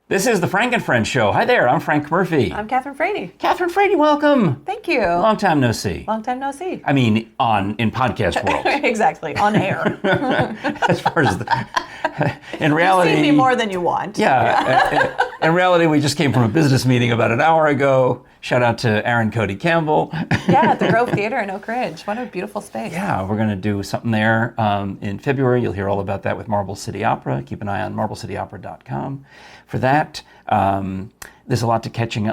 This is the Frank and Friend Show. Hi there, I'm Frank Murphy. I'm Kathryn Frank. Kathryn Frank, welcome. Thank you. Long time no see. Long time no see. I mean, in podcast world. Exactly, on air. As far as in reality, You've seen me more than you want. Yeah. In reality, we just came from a business meeting about an hour ago. Shout out to Aaron Cody Campbell. Yeah, at the Grove Theater in Oak Ridge. What a beautiful space. Yeah, we're going to do something there in February. You'll hear all about that with Marble City Opera. Keep an eye on marblecityopera.com for that. There's a lot of catching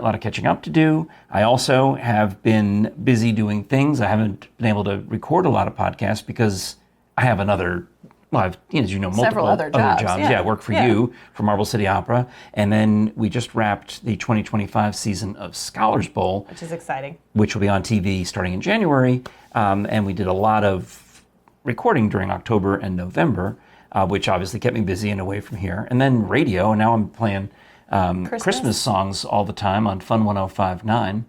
up to do. I also have been busy doing things. I haven't been able to record a lot of podcasts because I have another. Well, I've, as you know, multiple Several other jobs. Yeah, I work for you for Marble City Opera. And then we just wrapped the 2025 season of Scholars Bowl. Which is exciting. Which will be on TV starting in January. And we did a lot of recording during October and November, which obviously kept me busy and away from here. And then radio, and now I'm playing Christmas songs all the time on Fun 105.9.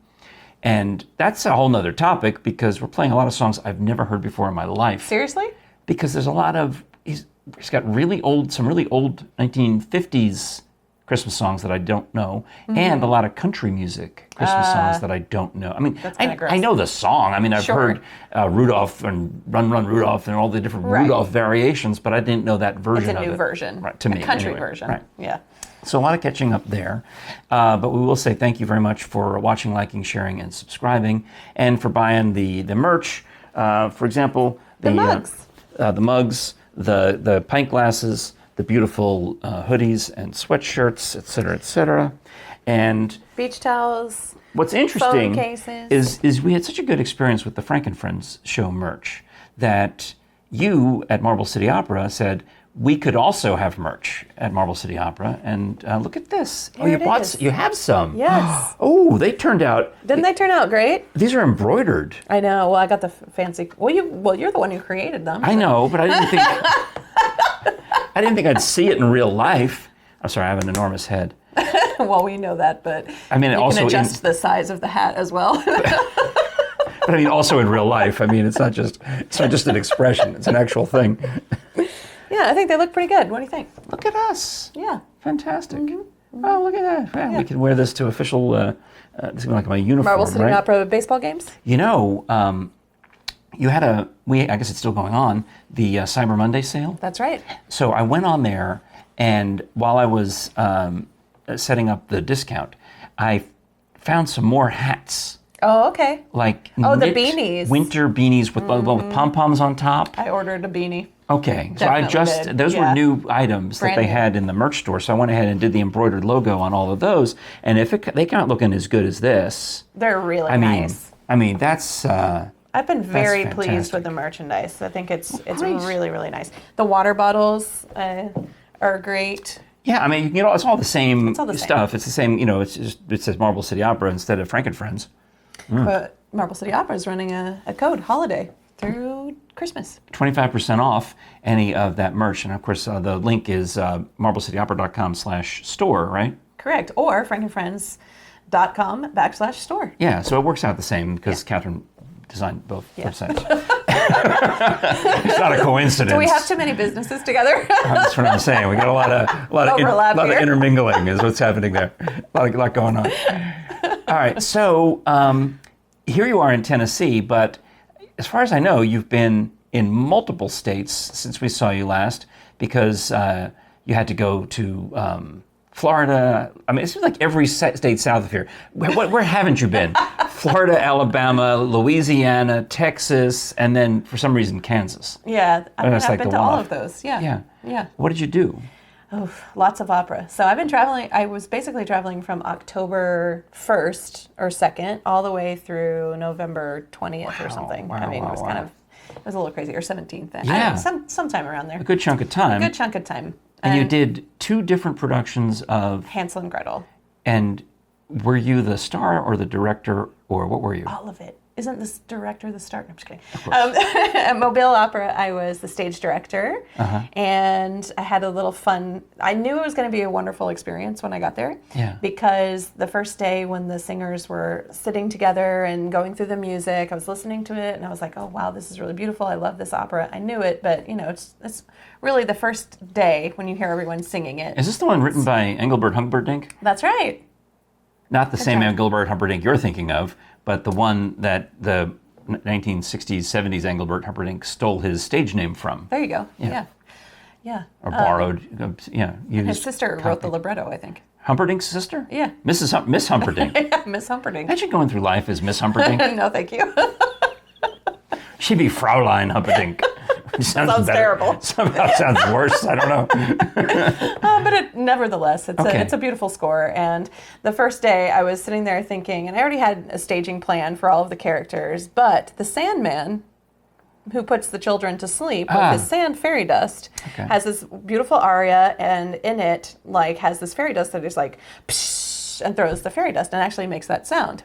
And that's a whole nother topic because we're playing a lot of songs I've never heard before in my life. Seriously? Because there's a lot of, he's got some really old 1950s Christmas songs that I don't know, and a lot of country music Christmas songs that I don't know. I mean, I know the song. I mean, I've heard Rudolph and Run, Run, Rudolph and all the different Rudolph variations, but I didn't know that version of it. It's a new version. Right, to me. A country anyway. version. Right. Yeah. So a lot of catching up there. But we will say thank you very much for watching, liking, sharing, and subscribing, and for buying the merch. For example, the mugs. The pint glasses, the beautiful hoodies and sweatshirts, et cetera, and beach towels. What's interesting phone cases. is we had such a good experience with the Frank and Friends show merch that you at Marble City Opera said we could also have merch at Marble City Opera, and look at this. Here you have some. Yes. Oh, they turned out. Didn't they turn out great? These are embroidered. I know. Well, I got the fancy. Well, you're the one who created them. I know, but I didn't think. I didn't think I'd see it in real life. I'm sorry, I have an enormous head. Well, we know that, but I mean, you also can adjust the size of the hat as well. But I mean, also in real life. I mean, it's not just an expression. It's an actual thing. Yeah, I think they look pretty good. What do you think? Look at us. Yeah. Fantastic. Mm-hmm. Oh, look at that. Yeah. We can wear this to official, this is like my uniform, Marble City right? Opera baseball games? You know, you had I guess it's still going on, the Cyber Monday sale. That's right. So I went on there, and while I was setting up the discount, I found some more hats. Oh, okay. Like the beanies. Winter beanies with pom-poms on top. I ordered a beanie. Okay, so those were new items that they had in the merch store, so I went ahead and did the embroidered logo on all of those, and if they come out looking as good as this... They're really nice. I mean, that's... I've been very pleased with the merchandise. I think it's really, really nice. The water bottles are great. Yeah, I mean, it's all the same stuff. It's the same, it says Marble City Opera instead of Frank and Friends. But Marble City Opera is running a code, holiday, through Christmas. 25% off any of that merch. And of course, the link is marblecityopera.com/store, right? Correct. Or frankandfriends.com/store. Yeah, so it works out the same because Kathryn designed both websites. It's not a coincidence. Do we have too many businesses together? That's what I'm saying. We got a lot of intermingling is what's happening there. A lot going on. All right, so here you are in Tennessee, but as far as I know, you've been in multiple states since we saw you last because you had to go to Florida. I mean, it seems like every state south of here. Where haven't you been? Florida, Alabama, Louisiana, Texas, and then for some reason Kansas. Yeah, I've been to all of those. Yeah. What did you do? Oh, lots of opera. So I've been traveling. I was basically traveling from October 1st or 2nd all the way through November 20th or something. It was it was a little crazy, or 17th. Yeah. Sometime around there. A good chunk of time. And you did 2 different productions of Hansel and Gretel. And were you the star or the director, or what were you? All of it. isn't this director the star? I'm just kidding. At Mobile Opera, I was the stage director, and I had a little fun. I knew it was going to be a wonderful experience when I got there, because the first day when the singers were sitting together and going through the music, I was listening to it, and I was like, oh, wow, this is really beautiful. I love this opera. I knew it, but, it's really the first day when you hear everyone singing it. Is this the one written by Engelbert Humperdinck? That's right. Not the same Engelbert Humperdinck you're thinking of, but the one that the 1960s, 70s Engelbert Humperdinck stole his stage name from. There you go. Yeah. Or borrowed. Used. His sister wrote the libretto, I think. Humperdinck's sister? Yeah. Miss Humperdinck. Yeah, Miss Humperdinck. Imagine going through life as Miss Humperdinck. No, thank you. She'd be Fraulein Humperdinck. Sounds terrible. Somehow sounds worse. I don't know. But nevertheless, it's a beautiful score. And the first day I was sitting there thinking, and I already had a staging plan for all of the characters, but the Sandman, who puts the children to sleep with his sand fairy dust, has this beautiful aria, and in it, has this fairy dust that is like, psh, and throws the fairy dust and actually makes that sound.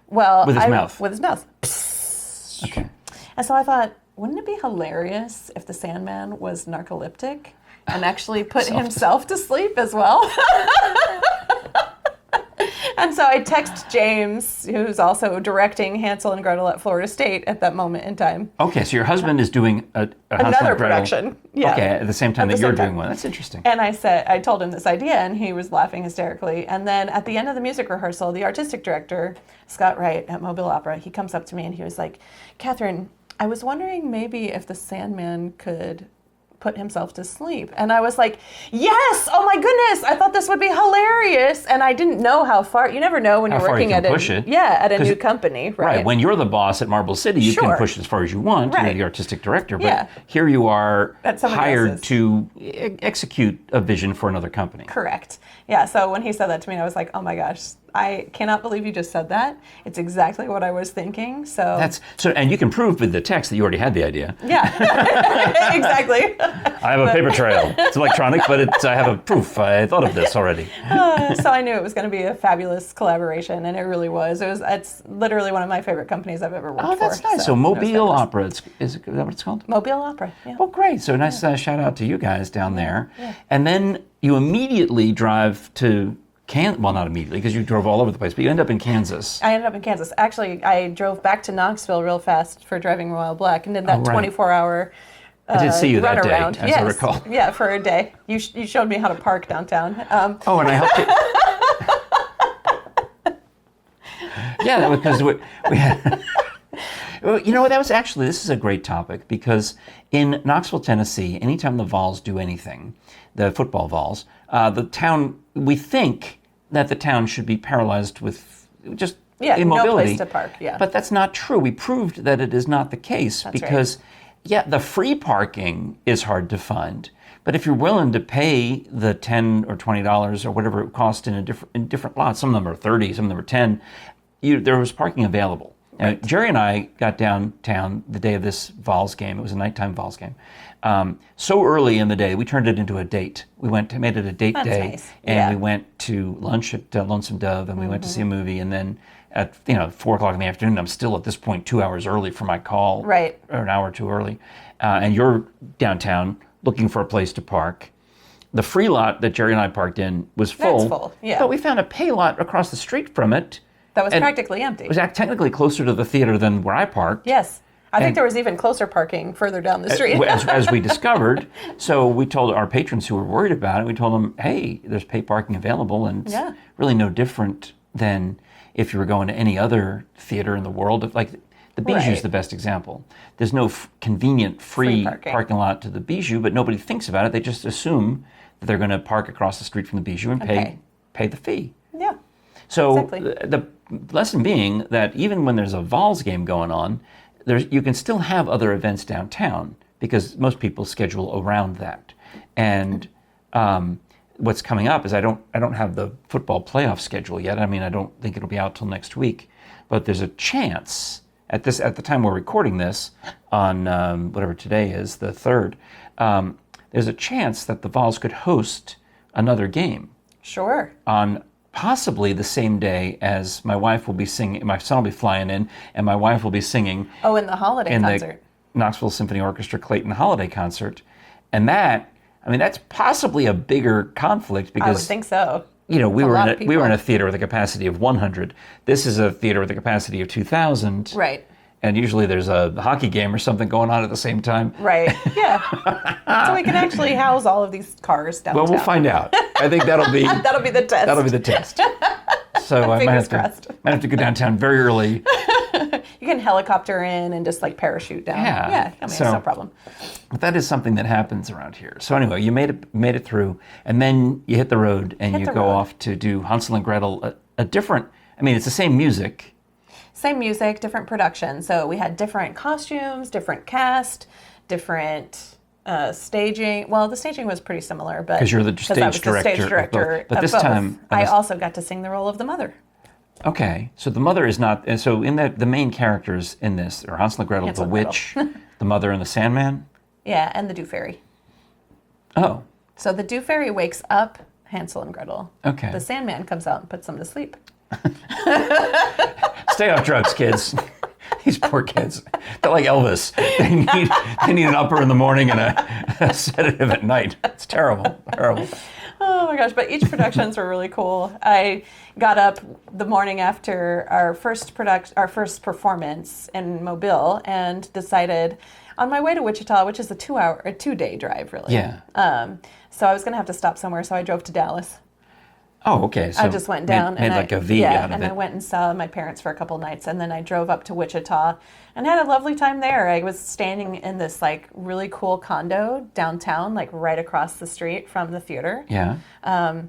Well, with his mouth. With his mouth. Psh. Okay. And so I thought, wouldn't it be hilarious if the Sandman was narcoleptic and actually put himself to sleep as well? And so I text James, who's also directing Hansel and Gretel at Florida State at that moment in time. Okay, so your husband is doing another production. Yeah. Okay, at the same time that you're doing one. That's interesting. And I told him this idea, and he was laughing hysterically. And then at the end of the music rehearsal, the artistic director, Scott Wright at Mobile Opera, he comes up to me and he was like, Kathryn, I was wondering maybe if the Sandman could put himself to sleep. And I was like, yes! Oh my goodness! I thought this would be hilarious. And I didn't know how far. You never know when you're working at a new company, right? Right. When you're the boss at Marble City, you can push it as far as you want. You're the artistic director. But here you are hired to execute a vision for another company. Correct. Yeah. So when he said that to me, I was like, oh my gosh, I cannot believe you just said that. It's exactly what I was thinking. So and you can prove with the text that you already had the idea. Yeah, exactly. I have a paper trail. It's electronic, but I have a proof. I thought of this already. So I knew it was going to be a fabulous collaboration, and it really was. It's literally one of my favorite companies I've ever worked for. Oh, that's nice. So Mobile Opera, is that what it's called? Mobile Opera, yeah. Oh, great. So nice shout out to you guys down there. Yeah. And then you immediately drive to well, not immediately, because you drove all over the place, but you end up in Kansas. I ended up in Kansas. Actually, I drove back to Knoxville real fast for driving Royal Black and did that 24-hour I did see you that day, around. as I recall. Yeah, for a day. You showed me how to park downtown. And I helped you. Yeah, because we had... Well, this is a great topic, because in Knoxville, Tennessee, anytime the Vols do anything, the football Vols, the town, we think that the town should be paralyzed with just immobility. No place to park, But that's not true. We proved that it is not the case, because, the free parking is hard to find. But if you're willing to pay the $10 or $20 or whatever it costs in different lots, some of them are $30, some of them are $10, there was parking available. Jerry and I got downtown the day of this Vols game. It was a nighttime Vols game. So early in the day, we turned it into a date. We made it a date day, nice. And we went to lunch at Lonesome Dove, and we went to see a movie. And then at 4 o'clock in the afternoon, I'm still at this point 2 hours early for my call, or an hour or two early. And you're downtown looking for a place to park. The free lot that Jerry and I parked in was full. That's full, yeah. But we found a pay lot across the street from it. That was practically empty. It was technically closer to the theater than where I parked. Yes. I think there was even closer parking further down the street. as we discovered. So we told our patrons who were worried about it, we told them, hey, there's paid parking available, and it's really no different than if you were going to any other theater in the world. Like the Bijou is the best example. There's no convenient free parking lot to the Bijou, but nobody thinks about it. They just assume that they're going to park across the street from the Bijou and pay the fee. Yeah. So the lesson being that even when there's a Vols game going on, you can still have other events downtown, because most people schedule around that. And what's coming up is I don't have the football playoff schedule yet. I mean, I don't think it'll be out till next week, but there's a chance at the time we're recording this on whatever today is, the 3rd. There's a chance that the Vols could host another game. Sure. On possibly the same day as my wife will be singing. My son will be flying in, and my wife will be singing. Oh, in the holiday concert. The Knoxville Symphony Orchestra Clayton Holiday Concert. And that's possibly a bigger conflict because... I would think so. We were in a theater with a capacity of 100. This is a theater with a capacity of 2,000. Right. And usually there's a hockey game or something going on at the same time. Right. Yeah. So we can actually house all of these cars downtown. Well, we'll find out. I think that'll be that'll be the test. That'll be the test. So I might have to go downtown very early. You can helicopter in and just like parachute down. Yeah. It's no problem. But that is something that happens around here. So anyway, you made it through, and then you hit the road and you go off to do Hansel and Gretel. A different. It's the same music. Same music, different production. So we had different costumes, different cast, different staging. Well, the staging was pretty similar, but because you're the stage director. But this time, I also got to sing the role of the mother. Okay, so the mother is not. And so in the main characters in this are Hansel and Gretel, the witch, the mother, and the Sandman. Yeah, and the Dew Fairy. Oh. So the Dew Fairy wakes up Hansel and Gretel. Okay. The Sandman comes out and puts them to sleep. Stay off drugs, kids. These poor kids. They're like Elvis. They need an upper in the morning and a sedative at night. It's terrible. Terrible. Oh my gosh, but each productions were really cool. I got up the morning after our first performance in Mobile and decided on my way to Wichita, which is a 2-day drive really. Yeah. So I was going to have to stop somewhere, so I drove to Dallas. Oh, okay. So I just went down made like a V out of it. and I went and saw my parents for a couple nights, and then I drove up to Wichita and had a lovely time there. I was standing in this like really cool condo downtown, like right across the street from the theater. Yeah. I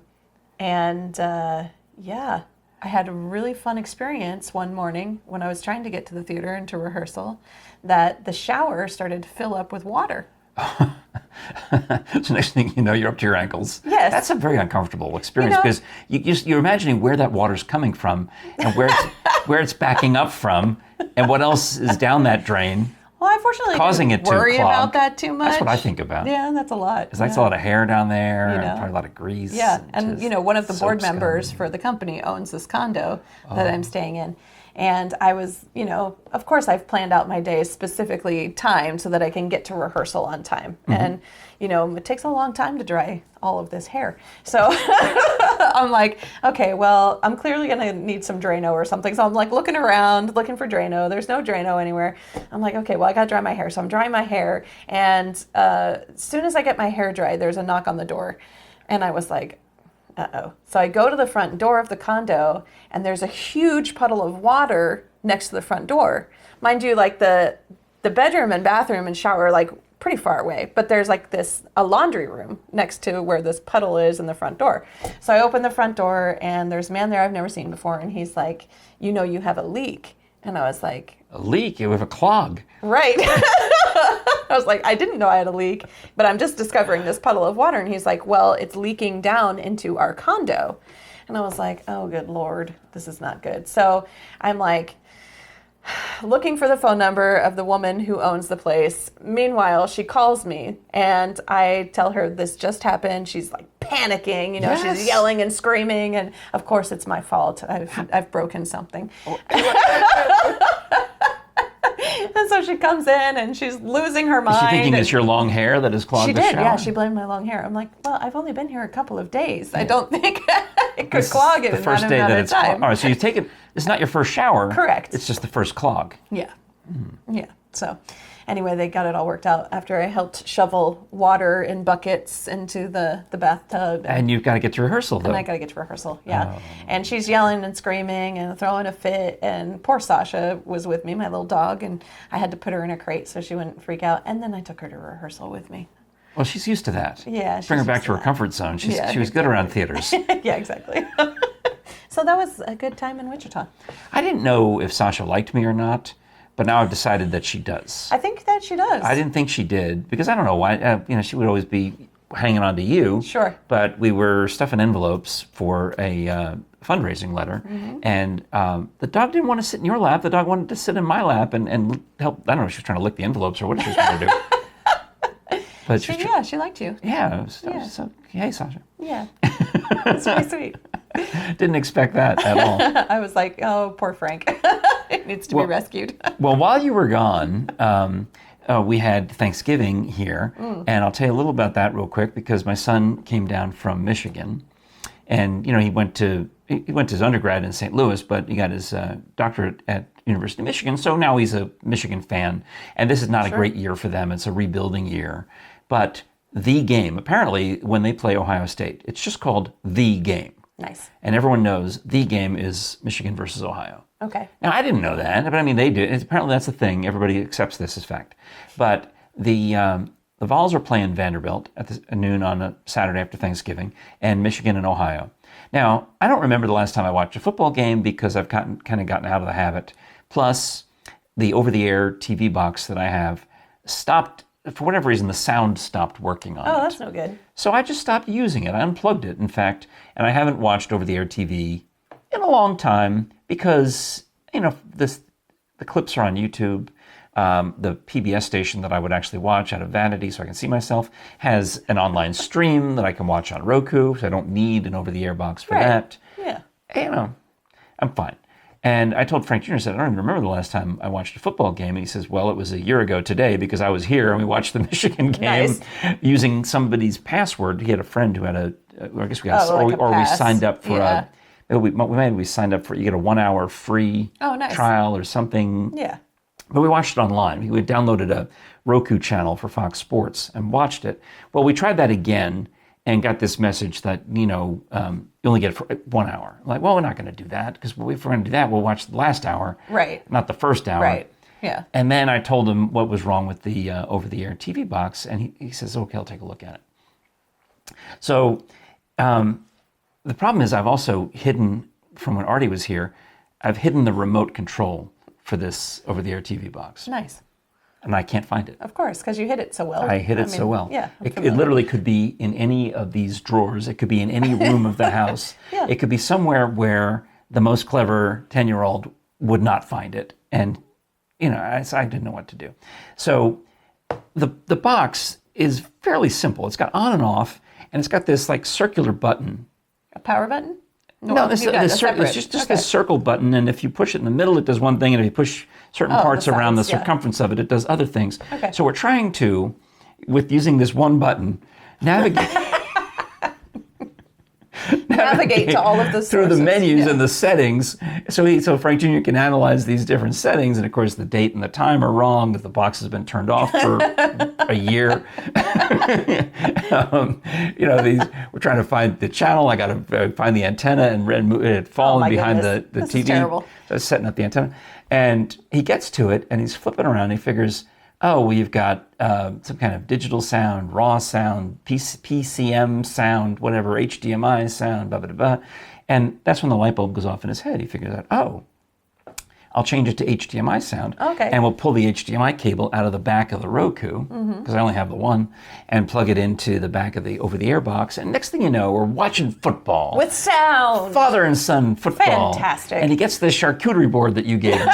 had a really fun experience one morning when I was trying to get to the theater and to rehearsal, that the shower started to fill up with water. So next thing you know, you're up to your ankles. Yes. That's a very uncomfortable experience because you're imagining where that water's coming from and where it's backing up from and what else is down that drain. Well, I fortunately didn't worry about that too much. That's what I think about. Yeah, that's a lot. Because that's a lot of hair down there, and probably a lot of grease. Yeah, and one of the board members for the company owns this condo that I'm staying in. And I was, of course I've planned out my days specifically timed so that I can get to rehearsal on time. Mm-hmm. And, it takes a long time to dry all of this hair. So I'm like, okay, well, I'm clearly going to need some Drano or something. So I'm like looking around, looking for Drano. There's no Drano anywhere. I'm like, okay, well, I got to dry my hair. So I'm drying my hair. And as soon as I get my hair dry, there's a knock on the door. And I was like, uh-oh. So I go to the front door of the condo, and there's a huge puddle of water next to the front door. Mind you, like the bedroom and bathroom and shower are like pretty far away, but there's like a laundry room next to where this puddle is in the front door. So I open the front door, and there's a man there I've never seen before, and he's like, you have a leak. And I was like... A leak? You have a clog. Right. I was like, I didn't know I had a leak, but I'm just discovering this puddle of water. And he's like, well, it's leaking down into our condo. And I was like, oh, good Lord, this is not good. So I'm like looking for the phone number of the woman who owns the place. Meanwhile, she calls me, and I tell her this just happened. She's like panicking, Yes. She's yelling and screaming. And of course, it's my fault. I've broken something. And so she comes in, and she's losing her mind. Is she thinking it's your long hair that has clogged the shower? She did, yeah. She blamed my long hair. I'm like, well, I've only been here a couple of days. I don't think it could clog it the first day that it's time. All right, so you take it. It's not your first shower. Correct. It's just the first clog. Yeah. Yeah. So anyway, they got it all worked out after I helped shovel water in buckets into the bathtub. And you've got to get to rehearsal, though. And I got to get to rehearsal, yeah. Oh. And she's yelling and screaming and throwing a fit. And poor Sasha was with me, my little dog, and I had to put her in a crate so she wouldn't freak out. And then I took her to rehearsal with me. Well, she's used to that. Yeah. Bring her back to her comfort zone. She was good around theaters. Yeah, exactly. So that was a good time in Wichita. I didn't know if Sasha liked me or not, but now I've decided that she does. I think that she does. I didn't think she did, because I don't know why. She would always be hanging on to you. Sure. But we were stuffing envelopes for a fundraising letter, and the dog didn't want to sit in your lap. The dog wanted to sit in my lap and help. I don't know if she was trying to lick the envelopes or what she was trying to do. But she liked you. Yeah. So, hey, Sasha. Yeah. That's really sweet. Didn't expect that at all. I was like, oh, poor Frank. It needs to be rescued. Well, while you were gone, we had Thanksgiving here, and I'll tell you a little about that real quick because my son came down from Michigan, and he went to his undergrad in St. Louis, but he got his doctorate at University of Michigan, so now he's a Michigan fan, and this is not a great year for them. It's a rebuilding year, but the game, apparently, when they play Ohio State, it's just called the game. Nice. And everyone knows the game is Michigan versus Ohio. Okay. Now, I didn't know that, but I mean, they do. Apparently, that's the thing. Everybody accepts this as fact. But the Vols are playing Vanderbilt at noon on a Saturday after Thanksgiving, and Michigan and Ohio. Now, I don't remember the last time I watched a football game because I've kind of gotten out of the habit. Plus, the over-the-air TV box that I have stopped, for whatever reason, the sound stopped working on it. Oh, that's no good. So I just stopped using it. I unplugged it, in fact, and I haven't watched over-the-air TV in a long time because, the clips are on YouTube. The PBS station that I would actually watch out of vanity so I can see myself has an online stream that I can watch on Roku, so I don't need an over-the-air box for that. Yeah. I'm fine. And I told Frank Jr., I said, I don't even remember the last time I watched a football game. And he says, well, it was a year ago today because I was here and we watched the Michigan game using somebody's password. He had a friend who had we signed up for we signed up for, you get a 1 hour free trial or something. Yeah. But we watched it online. We downloaded a Roku channel for Fox Sports and watched it. Well, we tried that again and got this message that, you only get it for 1 hour. Like, well, we're not going to do that because if we're going to do that, we'll watch the last hour, not the first hour. Right, yeah. And then I told him what was wrong with the over-the-air TV box, and he says, okay, I'll take a look at it. So the problem is I've also hidden, from when Artie was here, I've hidden the remote control for this over-the-air TV box. Nice. And I can't find it. Of course, because you hid it so well. I hid it so well. Yeah. It literally could be in any of these drawers. It could be in any room of the house. Yeah. It could be somewhere where the most clever 10-year-old would not find it. And, I didn't know what to do. So the box is fairly simple. It's got on and off, and it's got this like circular button. A power button? No, it's just this circle button, and if you push it in the middle, it does one thing, and if you push certain parts around the circumference of it, it does other things. Okay. So we're trying to, with using this one button, navigate to all of the sources. Through the menus and the settings. So Frank Jr. can analyze these different settings, and of course the date and the time are wrong, that the box has been turned off for a year. We're trying to find the channel. I got to find the antenna, and it had fallen behind the this TV. Is terrible. So I was setting up the antenna, and he gets to it, and he's flipping around. And he figures, you've got some kind of digital sound, raw sound, PCM sound, whatever, HDMI sound, blah, blah, blah. And that's when the light bulb goes off in his head. He figures out, I'll change it to HDMI sound. Okay. And we'll pull the HDMI cable out of the back of the Roku, because I only have the one, and plug it into the back of the over-the-air box. And next thing you know, we're watching football. With sound. Father and son football. Fantastic. And he gets the charcuterie board that you gave me.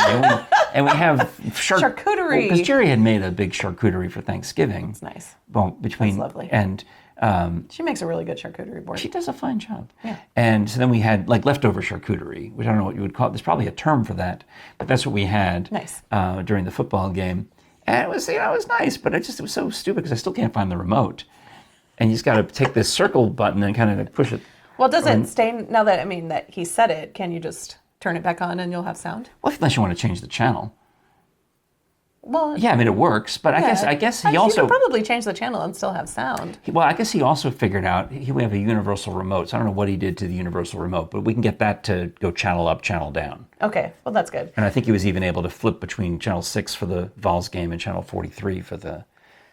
And we have charcuterie. Because Jerry had made a big charcuterie for Thanksgiving. It's nice. Well, between That's lovely. And she makes a really good charcuterie board. she does a fine job. Yeah. And so then we had like leftover charcuterie, which I don't know what you would call it. There's probably a term for that, but that's what we had. Nice. During the football game. And it was nice, but it was so stupid because I still can't find the remote. And you just got to take this circle button and kind of push it. Well, does it stay, now that, that he said it, can you just turn it back on and you'll have sound? Well, unless you want to change the channel. Well, yeah, it works, but I guess he also... You could probably change the channel and still have sound. Well, I guess he also figured out, we have a universal remote, so I don't know what he did to the universal remote, but we can get that to go channel up, channel down. Okay, well, that's good. And I think he was even able to flip between channel 6 for the Vols game and channel 43 for the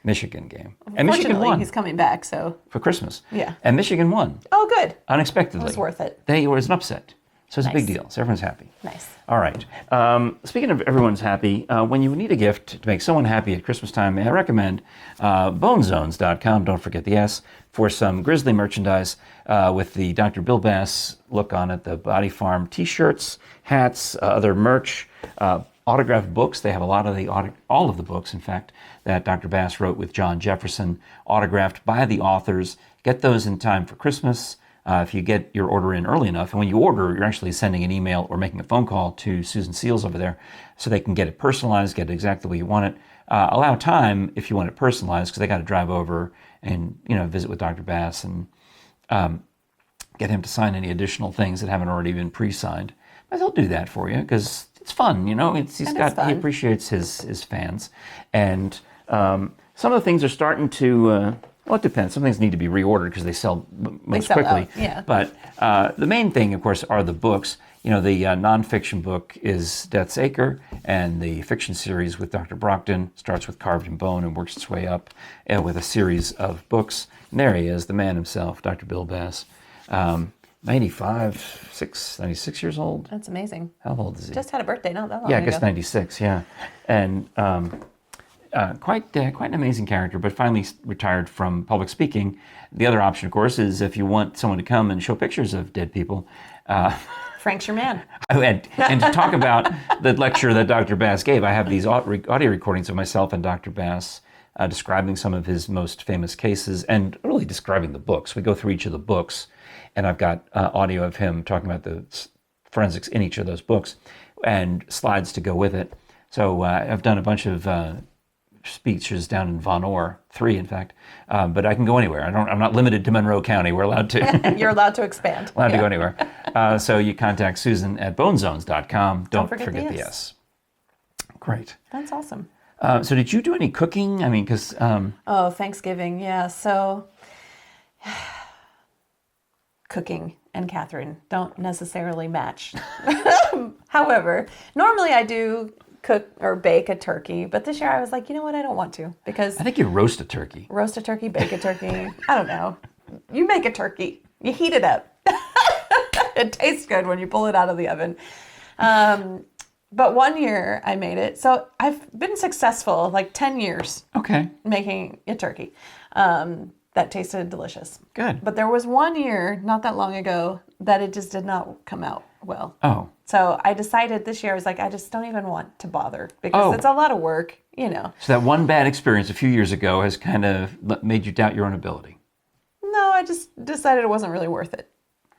Michigan game. And Michigan won. He's coming back, so... For Christmas. Yeah. And Michigan won. Oh, good. Unexpectedly. It was worth it. It was an upset. So it's a big deal. So everyone's happy. Nice. All right. Speaking of everyone's happy, when you need a gift to make someone happy at Christmas time, I recommend bonezones.com, don't forget the S, for some Grizzly merchandise with the Dr. Bill Bass look on it, the Body Farm t-shirts, hats, other merch, autographed books. They have a lot of all of the books, in fact, that Dr. Bass wrote with John Jefferson, autographed by the authors. Get those in time for Christmas. if you get your order in early enough. And when you order, you're actually sending an email or making a phone call to Susan Seals over there so they can get it personalized, get it exactly the way you want it. Allow time if you want it personalized because they got to drive over and visit with Dr. Bass and get him to sign any additional things that haven't already been pre-signed. But he'll do that for you because it's fun, he appreciates his fans. And some of the things are starting to, it depends. Some things need to be reordered because they sell most quickly. Out, yeah. But the main thing, of course, are the books. The nonfiction book is Death's Acre, and the fiction series with Dr. Brockton starts with Carved in Bone and works its way up with a series of books. And there he is, the man himself, Dr. Bill Bass. 96 years old. That's amazing. How old is he? Just had a birthday not that long ago. Yeah, I guess 96, yeah. And quite an amazing character, but finally retired from public speaking. The other option, of course, is if you want someone to come and show pictures of dead people. Frank's your man. And to talk about the lecture that Dr. Bass gave, I have these audio recordings of myself and Dr. Bass describing some of his most famous cases and really describing the books. We go through each of the books, and I've got audio of him talking about the forensics in each of those books and slides to go with it. So I've done a bunch of speeches down in Von Orr, 3 in fact, but I can go anywhere. I'm not limited to Monroe County. We're allowed to. You're allowed to expand. Allowed to go anywhere. So you contact Susan at bonezones.com. Don't forget the S. Great. That's awesome. So did you do any cooking? I mean, because... Thanksgiving, yeah. So cooking and Kathryn don't necessarily match. However, normally I do cook or bake a turkey, but this year I was like, you know what, I don't want to because... I think you roast a turkey. Roast a turkey, bake a turkey. I don't know. You make a turkey. You heat it up. It tastes good when you pull it out of the oven. But one year I made it. So I've been successful like 10 years making a turkey. That tasted delicious. Good. But there was one year, not that long ago, that it just did not come out well. Oh. So I decided this year, I was like, I just don't even want to bother because it's a lot of work, So that one bad experience a few years ago has kind of made you doubt your own ability. No, I just decided it wasn't really worth it.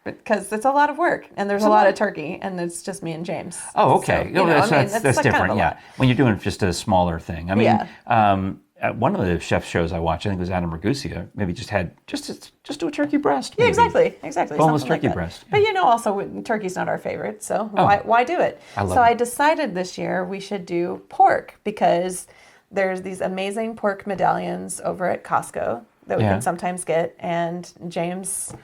Because it's a lot of work, and there's a lot of turkey, and it's just me and James. Oh, okay. So, that's like different, kind of yeah. When you're doing just a smaller thing. I mean, one of the chef shows I watched, I think it was Adam Ragusa, maybe just do a turkey breast. Yeah, maybe. exactly. Boneless turkey breast. But also turkey's not our favorite, so why do it? I decided this year we should do pork because there's these amazing pork medallions over at Costco that we can sometimes get, and James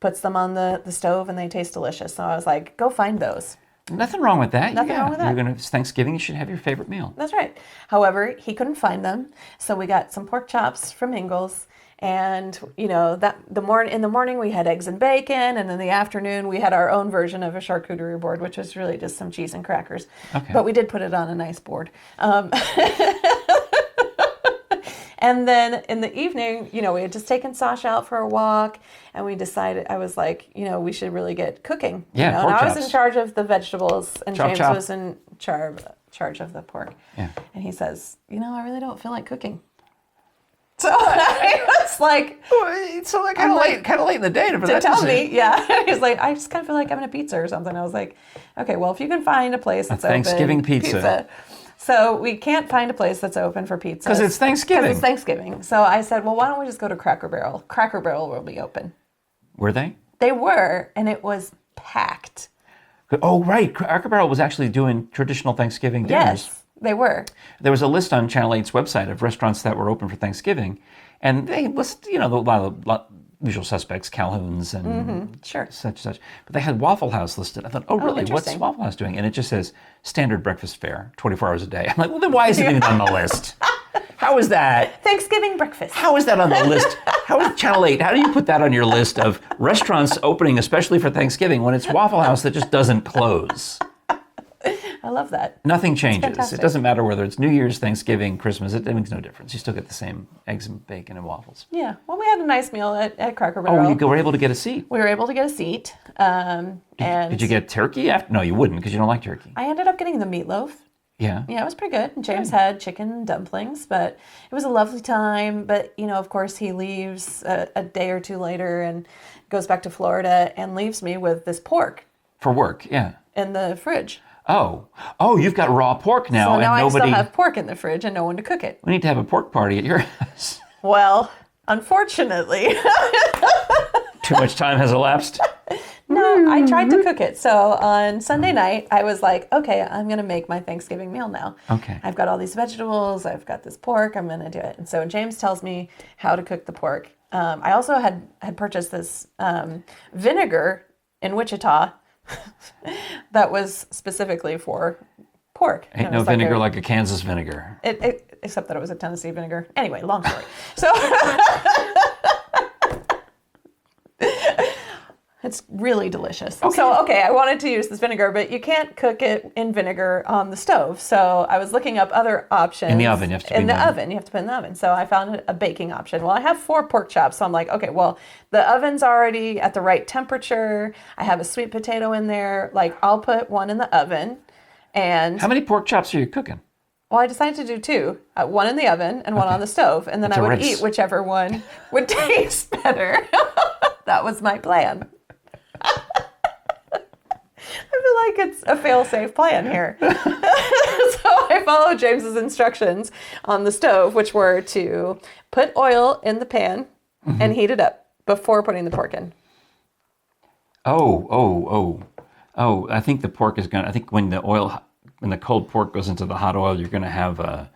puts them on the stove and they taste delicious. So I was like, go find those. Nothing wrong with that. Nothing wrong with that. It's Thanksgiving, you should have your favorite meal. That's right. However, he couldn't find them. So we got some pork chops from Ingles. And, in the morning we had eggs and bacon. And in the afternoon we had our own version of a charcuterie board, which was really just some cheese and crackers. Okay. But we did put it on a nice board. And then in the evening, we had just taken Sasha out for a walk, and we decided, I was like, we should really get cooking. Yeah, and I was in charge of the vegetables, and James was in charge of the pork. Yeah. And he says, I really don't feel like cooking. So I was like... It's kind of late in the day for that tell me, yeah. He's like, I just kind of feel like having a pizza or something. I was like, okay, well, if you can find a place that's open... Thanksgiving pizza. So we can't find a place that's open for pizza. Because it's Thanksgiving. So I said, well, why don't we just go to Cracker Barrel? Cracker Barrel will be open. Were they? They were, and it was packed. Oh, right. Cracker Barrel was actually doing traditional Thanksgiving dinners. Yes, they were. There was a list on Channel 8's website of restaurants that were open for Thanksgiving, and they list, a lot of usual suspects, Calhoun's and such. But they had Waffle House listed. I thought, oh really? What's Waffle House doing? And it just says standard breakfast fare, 24 hours a day. I'm like, well, then why is it even on the list? How is that? Thanksgiving breakfast. How is that on the list? How is Channel 8? How do you put that on your list of restaurants opening especially for Thanksgiving when it's Waffle House that just doesn't close? I love that. Nothing changes. It doesn't matter whether it's New Year's, Thanksgiving, Christmas. It makes no difference. You still get the same eggs and bacon and waffles. Yeah. Well, we had a nice meal at Cracker Barrel. Oh, you were able to get a seat? We were able to get a seat. Did you get turkey? No, you wouldn't because you don't like turkey. I ended up getting the meatloaf. Yeah. Yeah, it was pretty good. And James had chicken dumplings, but it was a lovely time. But, of course, he leaves a day or two later and goes back to Florida and leaves me with this pork For work, yeah. in the fridge. Oh, you've got raw pork now, So and now nobody. I still have pork in the fridge and no one to cook it. We need to have a pork party at your house. Well, unfortunately. Too much time has elapsed. No, I tried to cook it. So on Sunday night, I was like, okay, I'm going to make my Thanksgiving meal now. Okay. I've got all these vegetables. I've got this pork. I'm going to do it. And so James tells me how to cook the pork. I also had purchased this vinegar in Wichita that was specifically for pork. Ain't no vinegar like a Kansas vinegar. Except that it was a Tennessee vinegar. Anyway, long story. So it's really delicious. Okay. So, I wanted to use this vinegar, but you can't cook it in vinegar on the stove. So I was looking up other options. In the oven, you have to put in the oven. You have to put it in the oven. So I found a baking option. Well, I have 4 pork chops. So I'm like, okay, well, the oven's already at the right temperature. I have a sweet potato in there. Like, I'll put one in the oven. And how many pork chops are you cooking? Well, I decided to do 2, one in the oven and one on the stove. And then I would eat whichever one would taste better. That was my plan. I feel like it's a fail-safe plan here. So I followed James's instructions on the stove, which were to put oil in the pan and heat it up before putting the pork in. I think the pork is I think when the cold pork goes into the hot oil, you're gonna have a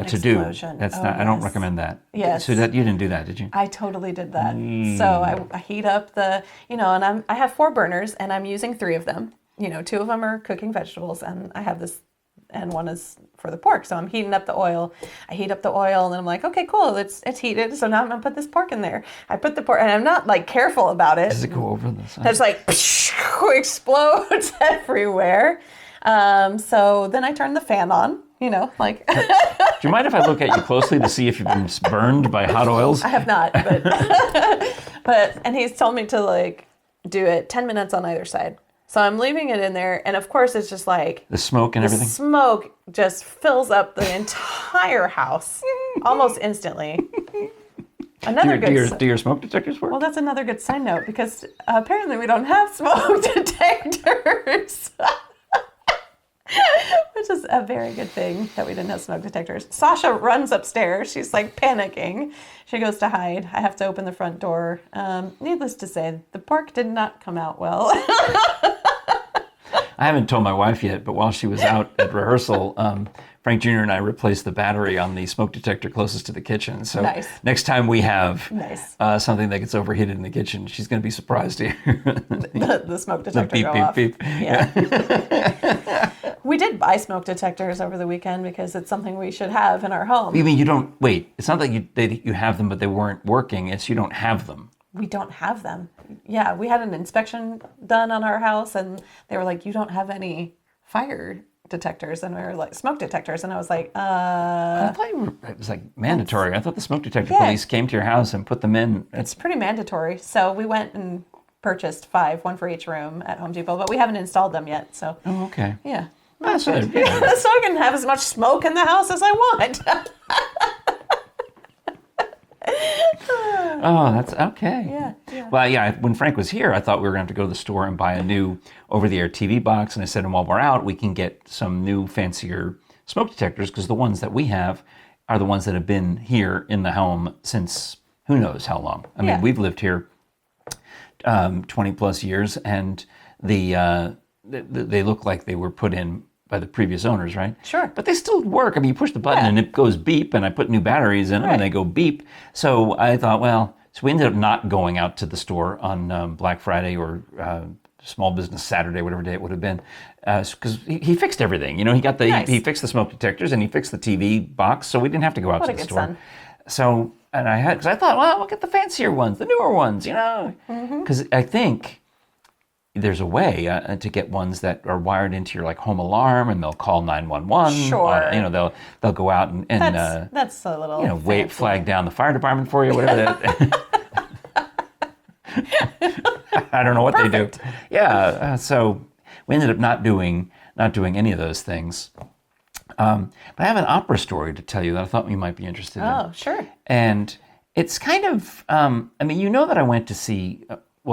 to-do. That's not. I don't recommend that. Yes. So that you didn't do that, did you? I totally did that. So I heat up and I have 4 burners and I'm using 3 of them. 2 of them are cooking vegetables and I have this, and one is for the pork. So I'm heating up the oil. I heat up the oil and then I'm like, okay, cool, it's heated. So now I'm gonna put this pork in there. I put the pork, and I'm not like careful about it. Does it go over the side? It's like explodes everywhere. So then I turn the fan on. Do you mind if I look at you closely to see if you've been burned by hot oils? I have not, and he's told me to do it 10 minutes on either side. So I'm leaving it in there, and of course it's just like the smoke and everything. The smoke just fills up the entire house almost instantly. Do your smoke detectors work? Well, that's another good side note because apparently we don't have smoke detectors. Which is a very good thing that we didn't have smoke detectors. Sasha runs upstairs. She's like panicking. She goes to hide. I have to open the front door. Needless to say, the pork did not come out well. I haven't told my wife yet, but while she was out at rehearsal, Frank Jr. and I replaced the battery on the smoke detector closest to the kitchen. So next time we have something that gets overheated in the kitchen, she's going to be surprised to hear the smoke detector beep, go beep, off. beep. Yeah. We did buy smoke detectors over the weekend because it's something we should have in our home. You mean you don't, wait, it's not that you have them, but they weren't working. It's you don't have them. We don't have them. Yeah, we had an inspection done on our house and they were like, you don't have any fire detectors, and we were like, smoke detectors, and I was like, I thought it was like mandatory. I thought the smoke detector police came to your house and put them in. It's pretty mandatory. So we went and purchased 5, one for each room at Home Depot, but we haven't installed them yet. So okay. Yeah. So I can have as much smoke in the house as I want. Oh, that's okay. Yeah. Well, yeah, when Frank was here, I thought we were going to have to go to the store and buy a new over-the-air TV box. And I said, and while we're out, we can get some new, fancier smoke detectors because the ones that we have are the ones that have been here in the home since who knows how long. I mean, we've lived here 20 plus years, and they look like they were put in by the previous owners, right? Sure. But they still work. I mean, you push the button and it goes beep, and I put new batteries in them and they go beep. So I thought, so we ended up not going out to the store on Black Friday or Small Business Saturday, whatever day it would have been, because he fixed everything. He got he fixed the smoke detectors and he fixed the TV box, so we didn't have to go out to the store. Son. So, because I thought, we'll get the fancier ones, the newer ones, because I think there's a way to get ones that are wired into your home alarm, and they'll call 911. Sure. They'll go out and that's a little flag down the fire department for you, whatever that. I don't know what they do. Yeah. So we ended up not doing any of those things. But I have an opera story to tell you that I thought you might be interested in. Oh, sure. And It's kind of, I mean, you know that I went to see,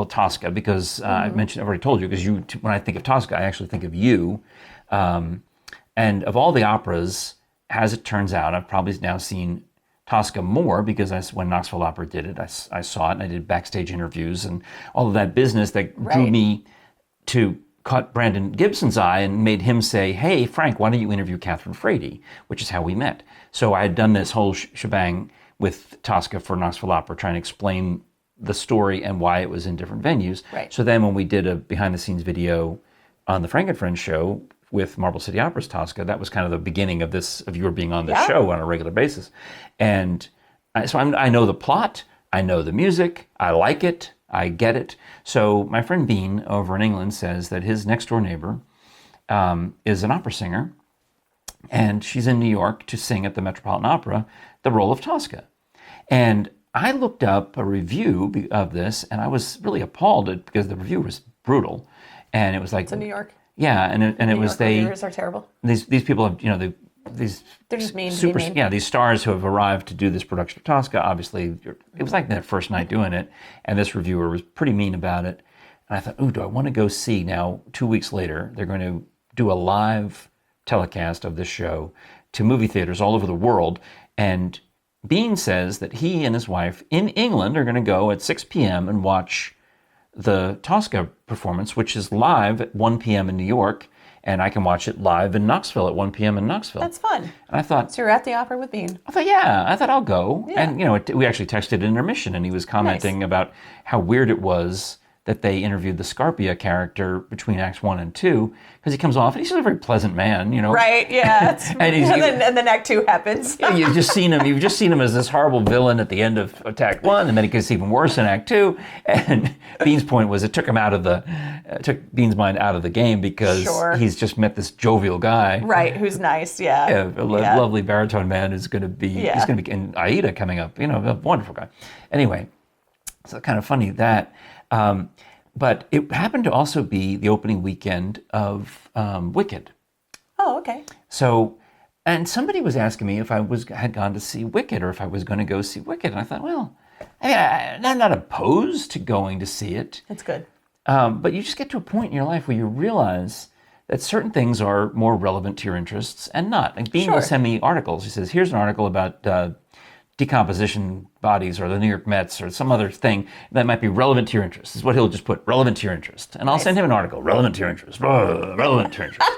Tosca, because I've already told you, because when I think of Tosca, I actually think of you. And of all the operas, as it turns out, I've probably now seen Tosca more because when Knoxville Opera did it, I saw it and I did backstage interviews and all of that business that drew me to caught Brandon Gibson's eye and made him say, hey, Frank, why don't you interview Kathryn Frady, which is how we met. So I had done this whole shebang with Tosca for Knoxville Opera, trying to explain the story and why it was in different venues. Right. So then when we did a behind-the-scenes video on the Frank and Friends show with Marble City Opera's Tosca, that was kind of the beginning of your being on this show on a regular basis. And so I know the plot, I know the music, I like it, I get it. So my friend Bean over in England says that his next door neighbor is an opera singer, and she's in New York to sing at the Metropolitan Opera the role of Tosca. And I looked up a review of this, and I was really appalled because the review was brutal. And it was like... It's in New York. Yeah, and it was they... Reviewers are terrible. These people have, they're just mean. Super, yeah, these stars who have arrived to do this production of Tosca, obviously, it was like their first night doing it, and this reviewer was pretty mean about it. And I thought, do I want to go see now, 2 weeks later, they're going to do a live telecast of this show to movie theaters all over the world, and Bean says that he and his wife in England are going to go at 6 p.m. and watch the Tosca performance, which is live at 1 p.m. in New York, and I can watch it live in Knoxville at 1 p.m. in Knoxville. That's fun. And I thought... So you're at the opera with Bean. I thought I'll go. Yeah. And, we actually texted in intermission, and he was commenting about how weird it was that they interviewed the Scarpia character between Acts 1 and 2, because he comes off, and he's just a very pleasant man, Right, yeah. and then Act 2 happens. You've just seen him as this horrible villain at the end of Act 1, and then it gets even worse in Act 2. And Bean's point was it took Bean's mind out of the game because he's just met this jovial guy. Right, who's nice, yeah. Yeah, a lovely baritone man who's going to be, he's going to be in Aida coming up, a wonderful guy. Anyway, so kind of funny that. But it happened to also be the opening weekend of Wicked. Oh, okay. So, and somebody was asking me if I had gone to see Wicked or if I was going to go see Wicked. And I thought, well, I'm not opposed to going to see it. It's good. But you just get to a point in your life where you realize that certain things are more relevant to your interests and not. Like Bean will send me articles. He says, here's an article about decomposition bodies or the New York Mets or some other thing that might be relevant to your interest. This is what he'll just put, relevant to your interest. And I'll send him an article, relevant to your interest, relevant to your interest.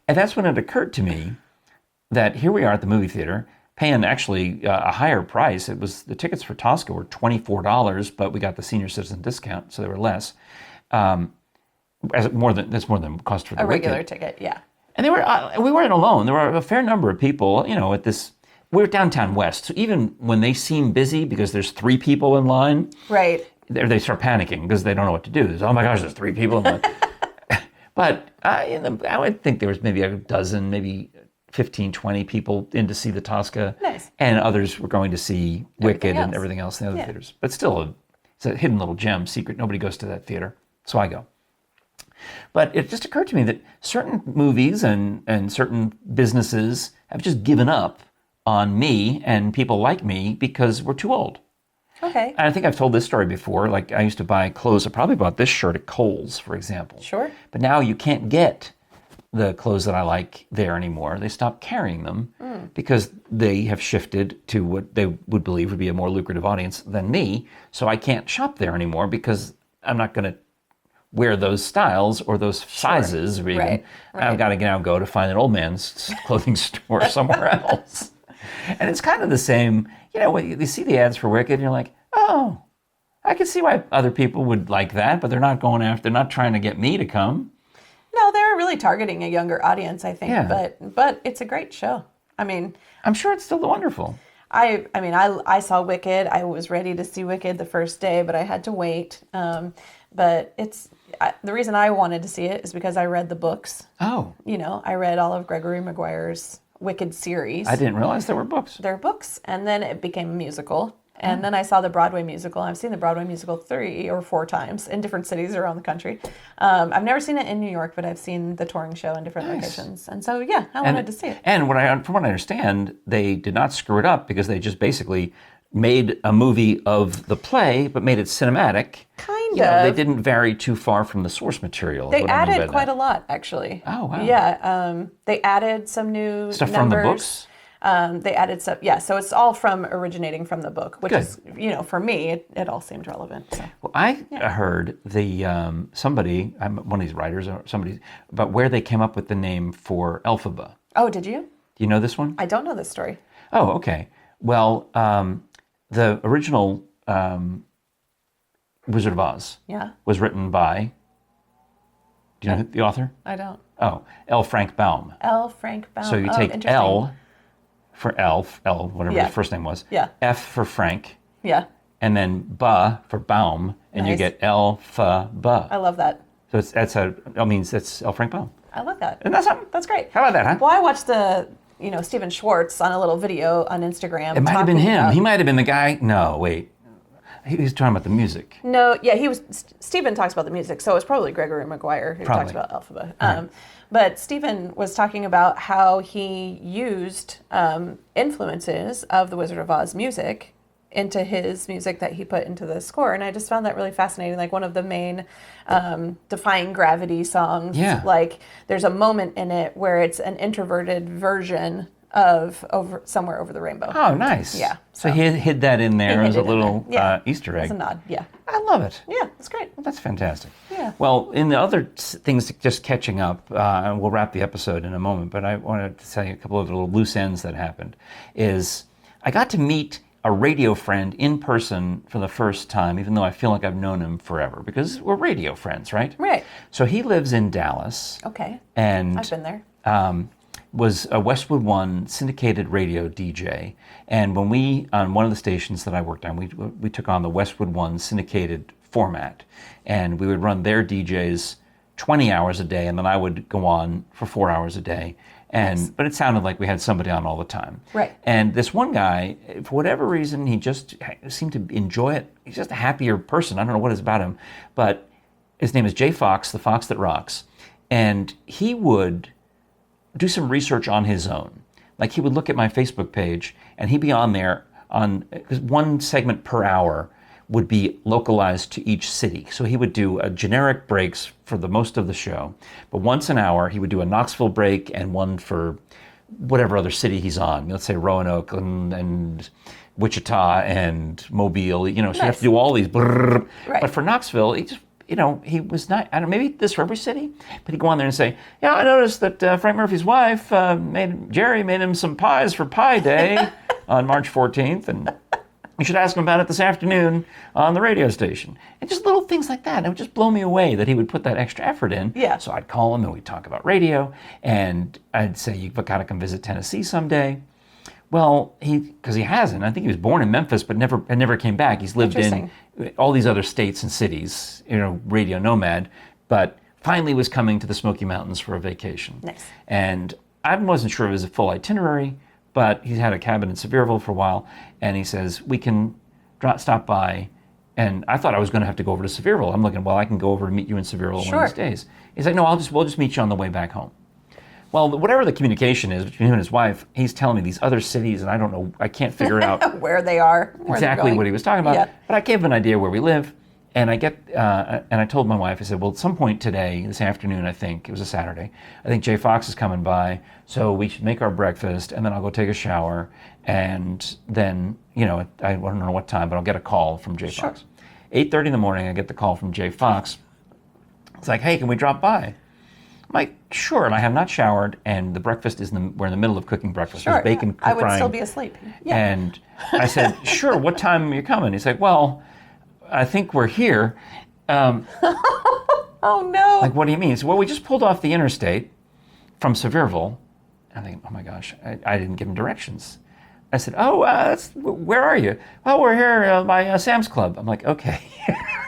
And that's when it occurred to me that here we are at the movie theater, paying actually a higher price. The tickets for Tosca were $24, but we got the senior citizen discount, so they were less. That's more than cost for the a regular Wicked ticket, yeah. And we weren't alone. There were a fair number of people, at this. We're downtown West, so even when they seem busy because there's 3 people in line, right? They start panicking because they don't know what to do. Oh my gosh, there's 3 people in line. But I would think there was maybe a dozen, maybe 15, 20 people in to see the Tosca. Nice. And others were going to see Wicked and everything else in the other theaters. But still, it's a hidden little gem, secret. Nobody goes to that theater, so I go. But it just occurred to me that certain movies and certain businesses have just given up on me and people like me because we're too old. Okay. And I think I've told this story before. Like I used to buy clothes. I probably bought this shirt at Kohl's, for example. Sure. But now you can't get the clothes that I like there anymore. They stopped carrying them because they have shifted to what they would believe would be a more lucrative audience than me. So I can't shop there anymore because I'm not going to wear those styles or those sizes. Even. Right. I've got to now go to find an old man's clothing store somewhere else. And it's kind of the same, when you see the ads for Wicked, and you're like, oh, I can see why other people would like that, but they're not trying to get me to come. No, they're really targeting a younger audience, I think. Yeah. But it's a great show. I mean, I'm sure it's still wonderful. I saw Wicked. I was ready to see Wicked the first day, but I had to wait. But the reason I wanted to see it is because I read the books. Oh. I read all of Gregory Maguire's Wicked series. I didn't realize there were books. There are books, and then it became a musical. And then I saw the Broadway musical. I've seen the Broadway musical 3 or 4 times in different cities around the country. I've never seen it in New York, but I've seen the touring show in different locations. And so, I wanted to see it. And from what I understand, they did not screw it up because they just basically made a movie of the play, but made it cinematic. Kind They of. didn't vary too far from the source material. They added quite a lot, actually. Oh, wow. Yeah, they added some new Stuff numbers. from the books? They added stuff, yeah, so it's all originating from the book, which Good. is, for me, it all seemed relevant. So. Well, I heard somebody, one of these writers or somebody, about where they came up with the name for Elphaba. Oh, did you? Do you know this one? I don't know this story. Oh, okay. Well, the original Wizard of Oz was written by, do you know the author? I don't. Oh, L. Frank Baum. L. Frank Baum. So you take L for Elf, L, whatever his first name was, F for Frank, and then Ba for Baum, and you get Elphaba. I love that. So that's L. Frank Baum. I love that. Isn't that something? That's great. How about that, huh? Well, I watched Stephen Schwartz on a little video on Instagram. It might have been him. He might have been the guy. No, wait. He was talking about the music. No, yeah, he was. Stephen talks about the music, so it was probably Gregory Maguire who talked about Elphaba. Right. But Stephen was talking about how he used influences of the Wizard of Oz music into his music that he put into the score, and I just found that really fascinating. Like one of the main Defying Gravity songs, like there's a moment in it where it's an introverted version of Somewhere Over the Rainbow. Oh, nice. Yeah. So he hid that in there as a little Easter egg. As a nod, yeah. I love it. Yeah, that's great. Well, that's fantastic. Yeah. Well, in the other things, just catching up, and we'll wrap the episode in a moment, but I wanted to tell you a couple of little loose ends that happened, is I got to meet a radio friend in person for the first time, even though I feel like I've known him forever, because we're radio friends, right? Right. So he lives in Dallas. Okay. And I've been there. Was a Westwood One syndicated radio DJ. And when we, on one of the stations that I worked on, we took on the Westwood One syndicated format. And we would run their DJs 20 hours a day, and then I would go on for 4 hours a day. But it sounded like we had somebody on all the time. Right. And this one guy, for whatever reason, he just seemed to enjoy it. He's just a happier person. I don't know what is about him. But his name is Jay Fox, the Fox that rocks. And he would do some research on his own. Like he would look at my Facebook page and he'd be on there because one segment per hour would be localized to each city. So he would do a generic breaks for the most of the show, but once an hour he would do a Knoxville break and one for whatever other city he's on. Let's say Roanoke and Wichita and Mobile. So you have to do all these. Right. But for Knoxville, he was not, I don't know, maybe this for every city, but he'd go on there and say, I noticed that Frank Murphy's wife, Jerry, made him some pies for Pie Day on March 14th, and you should ask him about it this afternoon on the radio station. And just little things like that. It would just blow me away that he would put that extra effort in. Yeah. So I'd call him and we'd talk about radio, and I'd say, you've got to come visit Tennessee someday. Well, because he hasn't. I think he was born in Memphis, but never came back. He's lived in all these other states and cities, radio nomad, but finally was coming to the Smoky Mountains for a vacation. Nice. And I wasn't sure of his full itinerary, but he had a cabin in Sevierville for a while, and he says, we can stop by. And I thought I was going to have to go over to Sevierville. I'm looking, I can go over and meet you in Sevierville one of these days. He's like, no, we'll just meet you on the way back home. Well, whatever the communication is between him and his wife, he's telling me these other cities, and I don't know, I can't figure out where they are, exactly what he was talking about. Yeah. But I gave him an idea where we live, and I told my wife, I said, well, at some point today, this afternoon, I think, it was a Saturday, I think Jay Fox is coming by, so we should make our breakfast, and then I'll go take a shower, and then, I don't know what time, but I'll get a call from Jay Fox. 8:30 in the morning, I get the call from Jay Fox. It's like, hey, can we drop by? I'm like, sure, and I have not showered, and the breakfast we're in the middle of cooking breakfast. Sure, There's bacon I would frying. still be asleep. Yeah. And I said, sure, what time are you coming? He's like, well, I think we're here. Oh, no. Like, what do you mean? He said, well, we just pulled off the interstate from Sevierville. I think, oh my gosh, I didn't give him directions. I said, where are you? Well, we're here by Sam's Club. I'm like, okay,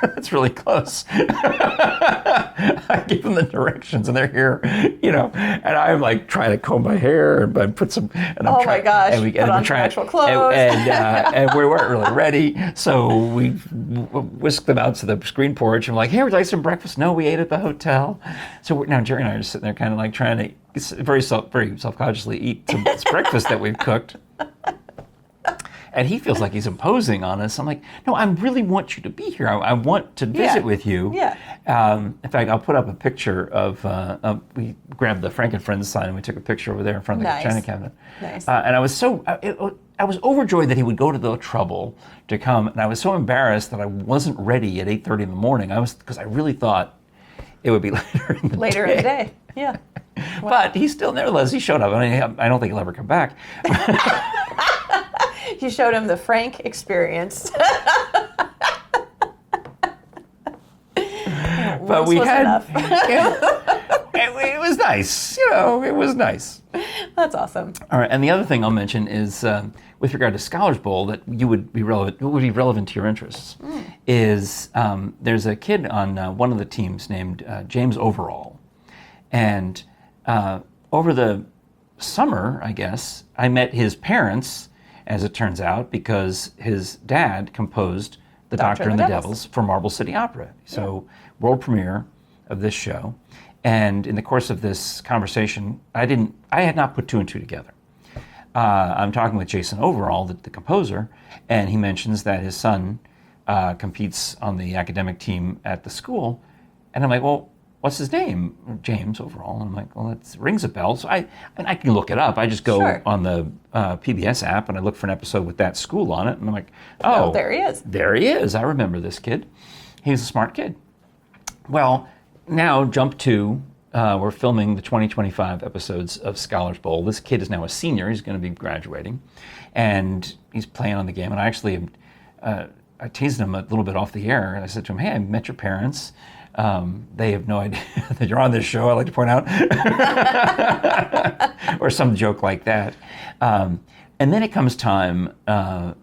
that's really close. I give them the directions, and they're here, and I'm like trying to comb my hair and put some. And I'm my gosh! And put on some actual clothes. And we weren't really ready, so we whisked them out to the screen porch. And I'm like, "Hey, would you like some breakfast?" No, we ate at the hotel. So now Jerry and I are just sitting there, kind of like trying to very self-consciously eat some this breakfast that we've cooked. And he feels like he's imposing on us. I'm like, no, I really want you to be here. I want to visit with you. Yeah. In fact, I'll put up a picture of we grabbed the Frank and Friends sign and we took a picture over there in front of the china cabinet. Nice. And I was I was overjoyed that he would go to the trouble to come, and I was so embarrassed that I wasn't ready at 8:30 in the morning. Because I really thought it would be later in the day. Later in the day, yeah. But he's still nevertheless, he showed up. I mean, I don't think he'll ever come back. You showed him the Frank experience. But we had, it was nice. It was nice. That's awesome. All right, and the other thing I'll mention is, with regard to Scholars Bowl, that would be relevant to your interests, is there's a kid on one of the teams named James Overall, and over the summer, I guess, I met his parents, as it turns out, because his dad composed The Doctor and the Devils for Marble City Opera. So, world premiere of this show. And in the course of this conversation, I had not put two and two together. I'm talking with Jason Overall, the composer, and he mentions that his son competes on the academic team at the school. And I'm like, well, what's his name? James Overall. And I'm like, well, that rings a bell. So I can look it up. I just go on the PBS app and I look for an episode with that school on it. And I'm like, oh, there he is. There he is. I remember this kid. He's a smart kid. Well, now jump to, we're filming the 2025 episodes of Scholars Bowl. This kid is now a senior. He's going to be graduating. And he's playing on the game. And I actually, I teased him a little bit off the air. And I said to him, hey, I met your parents. They have no idea that you're on this show, I'd like to point out. Or some joke like that. And then it comes time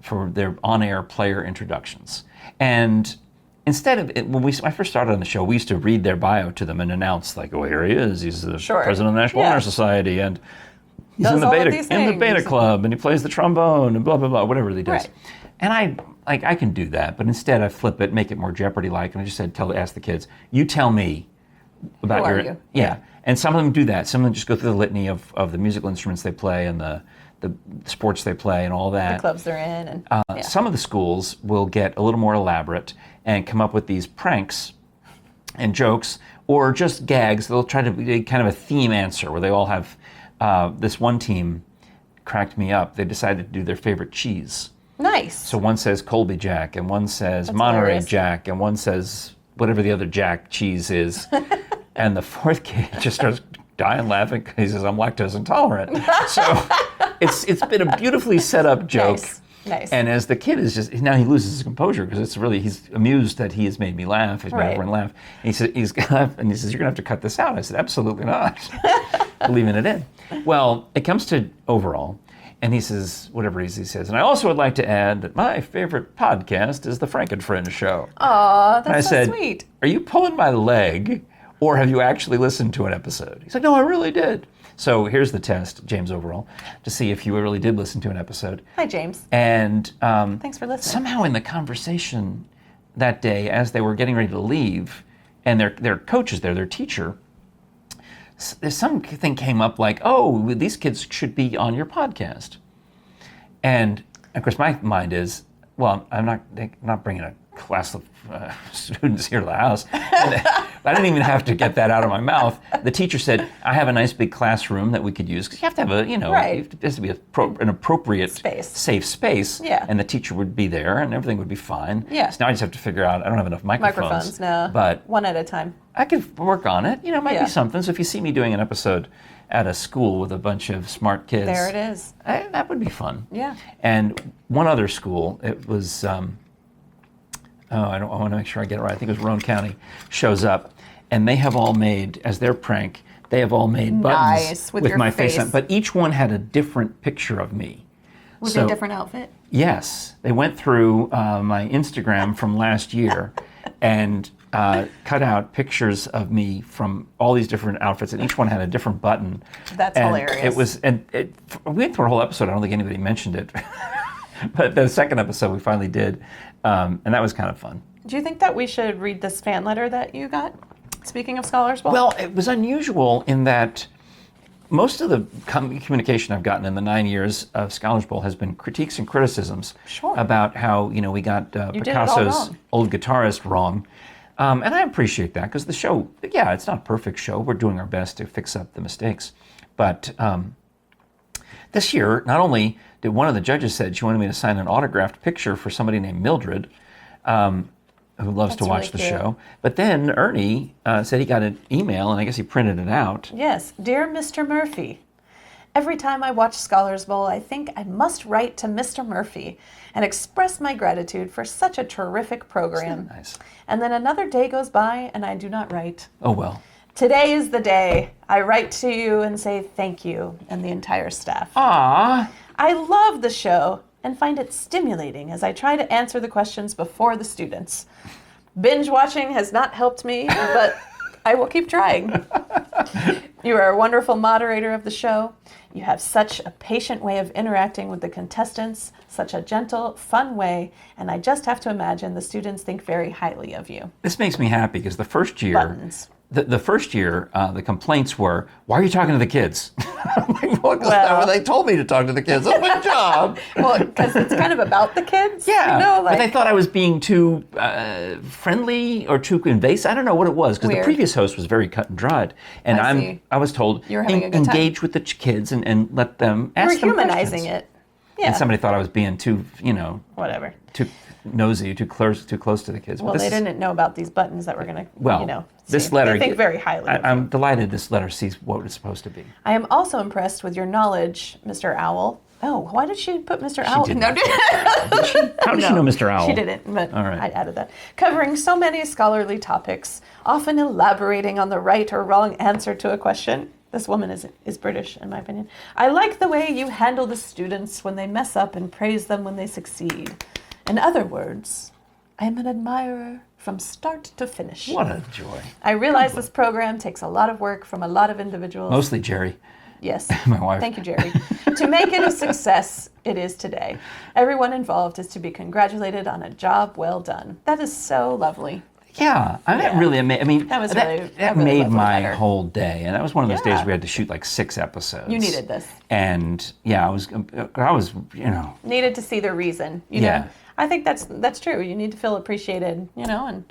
for their on-air player introductions. And instead of, when I first started on the show, we used to read their bio to them and announce, like, oh, here he is. He's the president of the National Honor Society, and he's in the beta club, and he plays the trombone, and blah, blah, blah, whatever he does. Right. And I can do that, but instead I flip it, make it more Jeopardy-like, and I just said, ask the kids, you tell me about Who are you? Yeah. And some of them do that. Some of them just go through the litany of the musical instruments they play and the sports they play and all that. The clubs they're in. And some of the schools will get a little more elaborate and come up with these pranks and jokes or just gags. They'll try to be kind of a theme answer where they all have, this one team cracked me up. They decided to do their favorite cheese. Nice. So one says Colby Jack, and one says Monterey Jack, and one says whatever the other Jack cheese is. And the fourth kid just starts dying laughing because he says, I'm lactose intolerant. So it's been a beautifully set up joke. Nice. And as the kid is now he loses his composure because he's amused that he has made me laugh. He's made everyone laugh. And he says, you're going to have to cut this out. I said, absolutely not. Leaving it in. Well, it comes to Overall. And he says, whatever he says. And I also would like to add that my favorite podcast is the Frank and Friends show. Aw, that's and I said, sweet. Are you pulling my leg or have you actually listened to an episode? He's like, no, I really did. So here's the test, James Overall, to see if you really did listen to an episode. Hi, James. And thanks for listening. Somehow in the conversation that day, as they were getting ready to leave, and their coach is there, their teacher, something came up like, oh, these kids should be on your podcast. And of course, my mind is, well, I'm not bringing a class of students here to the house. I didn't even have to get that out of my mouth. The teacher said, I have a nice big classroom that we could use, because you have to have it has to be an appropriate safe space. Yeah. And the teacher would be there and everything would be fine. Yeah. So now I just have to figure out, I don't have enough microphones. No. But one at a time. I could work on it. It might be something. So if you see me doing an episode at a school with a bunch of smart kids. There it is. That would be fun. Yeah. And one other school, it was, I want to make sure I get it right. I think it was Roane County, shows up. And they have all made, as their prank, they have all made buttons with my face on. But each one had a different picture of me. Was it a different outfit? Yes. They went through my Instagram from last year and cut out pictures of me from all these different outfits, and each one had a different button. That's hilarious. We went through a whole episode. I don't think anybody mentioned it. But the second episode we finally did, and that was kind of fun. Do you think that we should read this fan letter that you got? Speaking of Scholars Bowl? Well, it was unusual in that most of the communication I've gotten in the 9 years of Scholars Bowl has been critiques and criticisms about how, we got Picasso's old guitarist wrong. And I appreciate that because the show, it's not a perfect show. We're doing our best to fix up the mistakes. But this year, not only did one of the judges said she wanted me to sign an autographed picture for somebody named Mildred, who loves to watch the show. But then Ernie said he got an email, and I guess he printed it out. Yes. Dear Mr. Murphy, every time I watch Scholars Bowl, I think I must write to Mr. Murphy and express my gratitude for such a terrific program. Isn't that nice? And then another day goes by, and I do not write. Oh, well. Today is the day I write to you and say thank you and the entire staff. Ah. I love the show and find it stimulating as I try to answer the questions before the students. Binge watching has not helped me, but I will keep trying. You are a wonderful moderator of the show. You have such a patient way of interacting with the contestants, such a gentle, fun way, and I just have to imagine the students think very highly of you. This makes me happy because the first year... Buttons. The first year, the complaints were, why are you talking to the kids? I'm like, well, they told me to talk to the kids. That's my job. Well, because it's kind of about the kids. Yeah, but they thought I was being too friendly or too invasive. I don't know what it was, because the previous host was very cut and dried. And I was told, engage with the kids and let them ask them questions. You were humanizing it. Yeah. And somebody thought I was being too, whatever. Too nosy, too close to the kids. Well, they didn't know about these buttons that we're going to, this letter, they think very highly of you. I'm delighted this letter sees what it's supposed to be. I am also impressed with your knowledge, Mr. Owl. Oh, why did she put Mr. Owl? Did she? How did she know Mr. Owl? She didn't, but all right. I added that. Covering so many scholarly topics, often elaborating on the right or wrong answer to a question. This woman is British, in my opinion. I like the way you handle the students when they mess up and praise them when they succeed. In other words, I am an admirer from start to finish. What a joy. I realize this program takes a lot of work from a lot of individuals. Mostly Jerry. Yes. My wife. Thank you, Jerry. To make it a success it is today. Everyone involved is to be congratulated on a job well done. That is so lovely. Yeah, that really amazing. I mean, that made my whole day, and that was one of those days we had to shoot like 6 episodes. You needed this, and I was, needed to see the reason. You know? I think that's true. You need to feel appreciated, and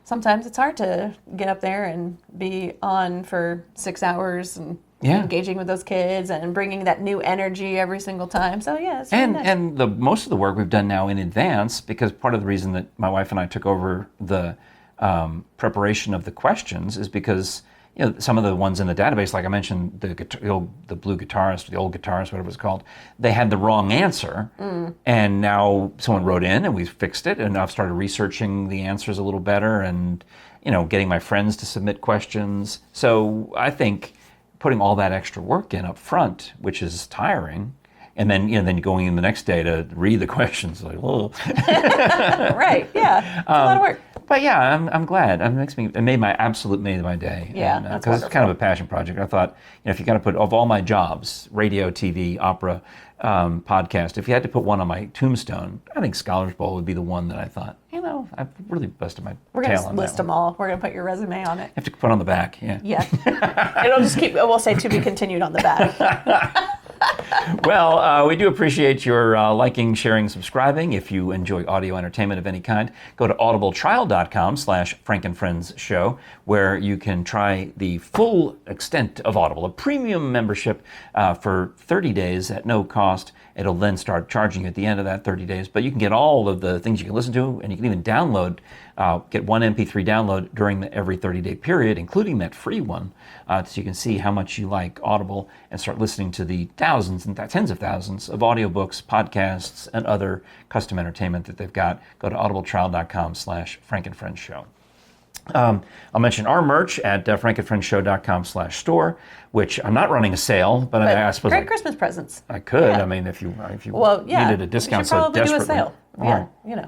sometimes it's hard to get up there and be on for 6 hours and engaging with those kids and bringing that new energy every single time. So it's really nice. And the most of the work we've done now in advance, because part of the reason that my wife and I took over the preparation of the questions is because some of the ones in the database, like I mentioned, the blue guitarist, the old guitarist, whatever it's called, they had the wrong answer, and now someone wrote in and we fixed it, and I've started researching the answers a little better, and getting my friends to submit questions. So I think putting all that extra work in up front, which is tiring, and then then going in the next day to read the questions, like, whoa. Right? Yeah, it's a lot of work. But I'm glad. It made my day. Yeah, because it's kind of a passion project. I thought, if you got to put, of all my jobs, radio, TV, opera, podcast, if you had to put one on my tombstone, I think Scholars Bowl would be the one that I thought, I've really busted my tail on that. We're going to list them all. We're going to put your resume on it. You have to put on the back, yeah. Yeah. It'll just we'll say to be continued on the back. Well, we do appreciate your liking, sharing, subscribing. If you enjoy audio entertainment of any kind, go to audibletrial.com/Frank and Friends Show, where you can try the full extent of Audible, a premium membership for 30 days at no cost. It'll then start charging you at the end of that 30 days, but you can get all of the things you can listen to, and you can even download, get one MP3 download during every 30-day period, including that free one, so you can see how much you like Audible and start listening to the thousands and tens of thousands of audiobooks, podcasts, and other custom entertainment that they've got. Go to audibletrial.com/Frank and Friends Show. I'll mention our merch at frankandfriendshow.com/store, which I'm not running a sale, but I suppose great Christmas presents. I could. Yeah. I mean, if you needed a discount so desperately. Do a sale. Yeah,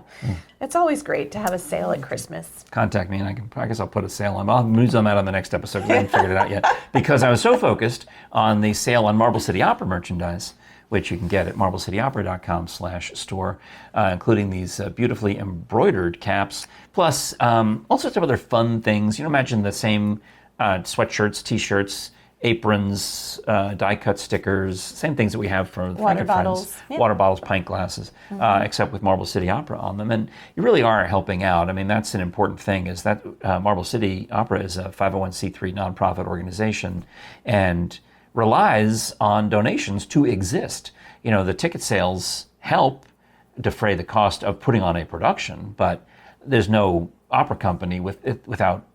it's always great to have a sale at Christmas. Contact me, and I guess I'll put a sale on. I'll move on that on the next episode because I haven't figured it out yet. Because I was so focused on the sale on Marble City Opera merchandise, which you can get at marblecityopera.com/store, including these beautifully embroidered caps, plus all sorts of other fun things. Imagine the same sweatshirts, t-shirts aprons, die-cut stickers, same things that we have for Frank and bottles. Friends. Yeah. Water bottles, pint glasses, except with Marble City Opera on them. And you really are helping out. I mean, that's an important thing, is that Marble City Opera is a 501c3 nonprofit organization and relies on donations to exist. You know, the ticket sales help defray the cost of putting on a production, but there's no opera company without.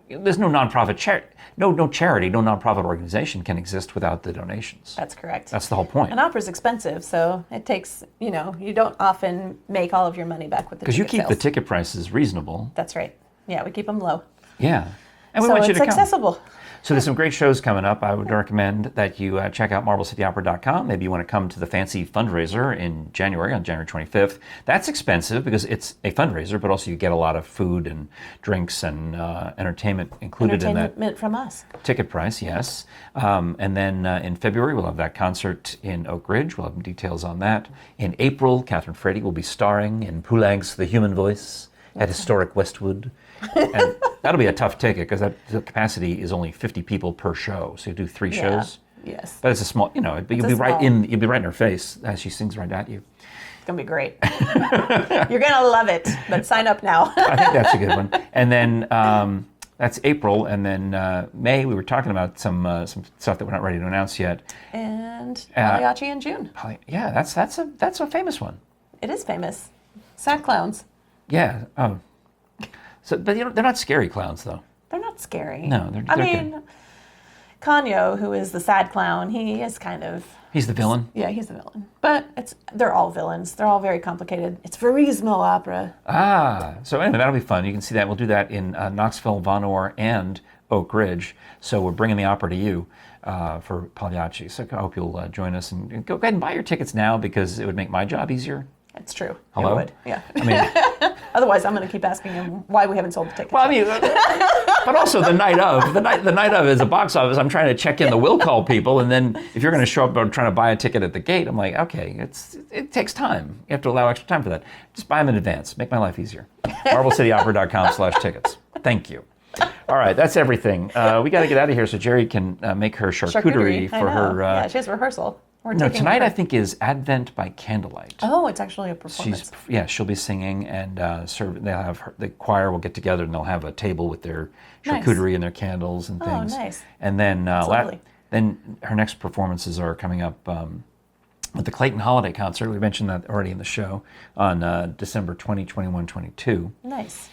There's no nonprofit no charity, no nonprofit organization can exist without the donations. That's correct. That's the whole point. And opera's expensive, so it takes, you don't often make all of your money back with the ticket Because you keep sales. the ticket prices reasonable. That's right. Yeah, we keep them low. Yeah. And we So want you it's to come. accessible. So there's some great shows coming up. I would recommend that you check out MarbleCityOpera.com. Maybe you want to come to the fancy fundraiser in January, on January 25th. That's expensive because it's a fundraiser, but also you get a lot of food and drinks and entertainment included in that Entertainment from us. ticket price, yes. And then in February, we'll have that concert in Oak Ridge. We'll have details on that. In April, Kathryn and Frank will be starring in Poulenc's The Human Voice at historic Westwood. And that'll be a tough ticket because the capacity is only 50 people per show. So you do 3 shows. Yes. But it's a small, but you'll be right in her face as she sings right at you. It's going to be great. You're going to love it, but sign up now. I think that's a good one. And then that's April, and then May, we were talking about some stuff that we're not ready to announce yet. And Pagliacci in June. Yeah, that's a famous one. It is famous. Sad clowns. Yeah. Oh. So, but they're not scary clowns, though. They're not scary. No, they're good. Kanyo, who is the sad clown, he is kind of... He's the villain? Yeah, he's the villain. But they're all villains. They're all very complicated. It's Verismo opera. So anyway, that'll be fun. You can see that. We'll do that in Knoxville, Von Orr, and Oak Ridge. So we're bringing the opera to you for Pagliacci. So I hope you'll join us. And go ahead and buy your tickets now because it would make my job easier. It's true. Hello? It would, yeah. I mean... Otherwise, I'm going to keep asking him why we haven't sold the tickets. Well, I mean, but also the night of is a box office. I'm trying to check in the will call people, and then if you're going to show up trying to buy a ticket at the gate, I'm like, okay, it takes time. You have to allow extra time for that. Just buy them in advance. Make my life easier. MarbleCityOpera.com/tickets. Thank you. All right, that's everything. We got to get out of here so Jerry can make her charcuterie for her. Yeah, she has rehersal. No, tonight I think is Advent by Candlelight. Oh, it's actually a performance. She'll be singing, and the choir will get together, and they'll have a table with their charcuterie and their candles and things. Oh, nice. And then then her next performances are coming up at the Clayton Holiday Concert. We mentioned that already in the show on December 20, 21, 22. Nice.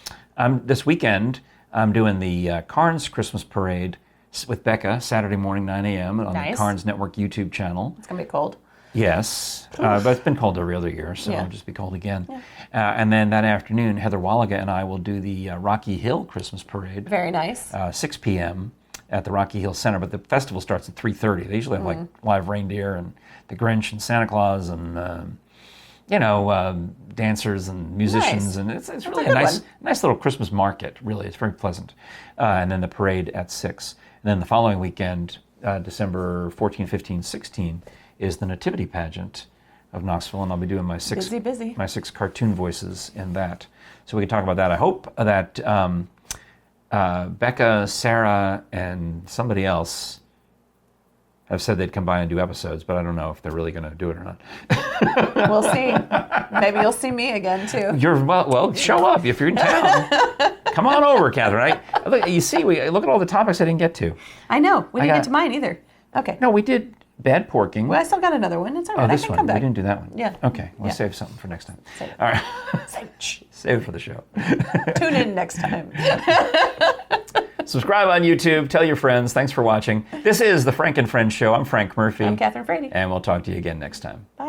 This weekend, I'm doing the Carnes Christmas Parade with Becca, Saturday morning, 9 a.m. on the Carnes Network YouTube channel. It's going to be cold. Yes, but it's been cold every other year, so it'll just be cold again. Yeah. And then that afternoon, Heather Wallaga and I will do the Rocky Hill Christmas Parade. Very nice. 6 p.m. at the Rocky Hill Center, but the festival starts at 3:30. They usually have like live reindeer and the Grinch and Santa Claus and dancers and musicians, and it's really a nice little Christmas market. Really, it's very pleasant. And then the parade at 6. And then the following weekend, December 14, 15, 16, is the Nativity Pageant of Knoxville, and I'll be doing my 6 cartoon voices in that. So we can talk about that. I hope that Becca, Sarah, and somebody else have said they'd come by and do episodes, but I don't know if they're really going to do it or not. We'll see. Maybe you'll see me again, too. Well, show up if you're in town. Come on over, Kathryn. Look, you see, look at all the topics I didn't get to. I know. We didn't get to mine either. Okay. No, we did bad porking. Well, I still got another one. It's all right. Oh, this I can one. come back. We didn't do that one. Yeah. Okay. We'll save something for next time. Save it. All right. Save it for the show. Tune in next time. Subscribe on YouTube. Tell your friends. Thanks for watching. This is the Frank and Friends Show. I'm Frank Murphy. I'm Kathryn Frank. And we'll talk to you again next time. Bye.